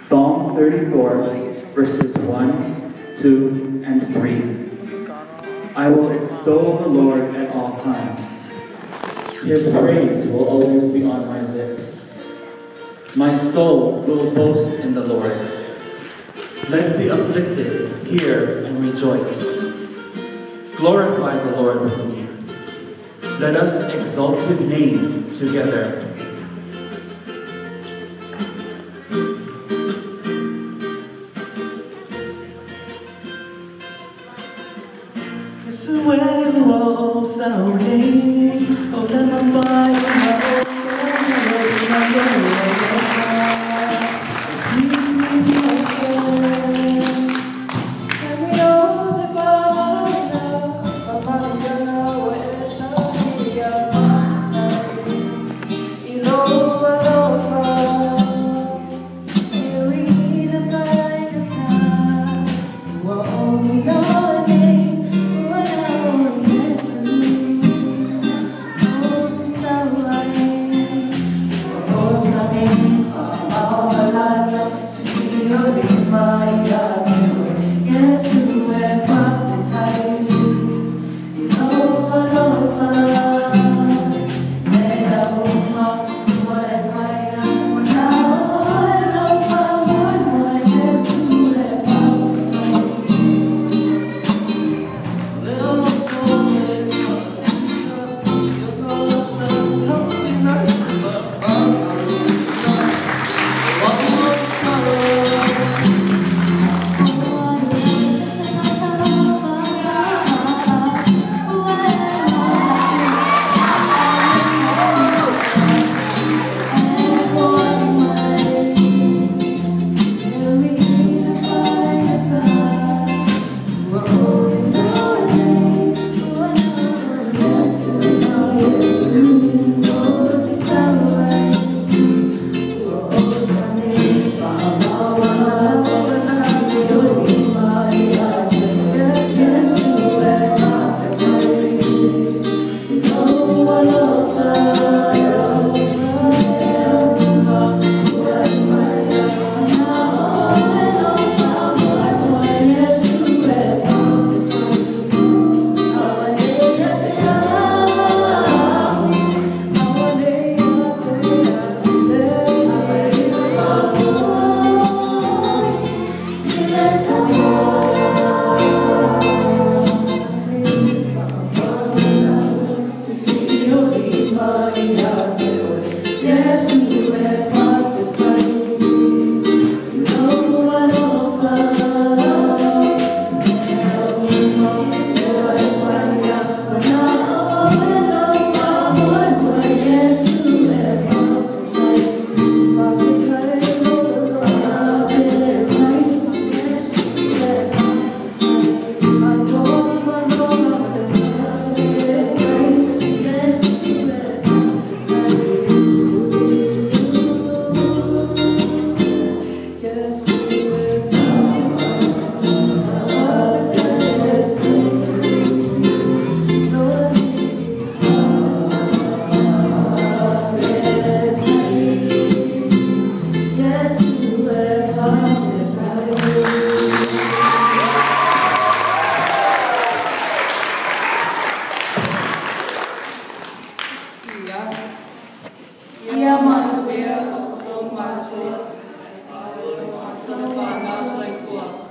Psalm 34, verses 1, 2, and 3. I will extol the Lord at all times. His praise will always be on my lips. My soul will boast in the Lord. Let the afflicted hear and rejoice. Glorify the Lord with me. Let us exalt his name together. Hãy subscribe cho kênh Ghiền Mì Gõ để không bỏ lỡ những video hấp dẫn.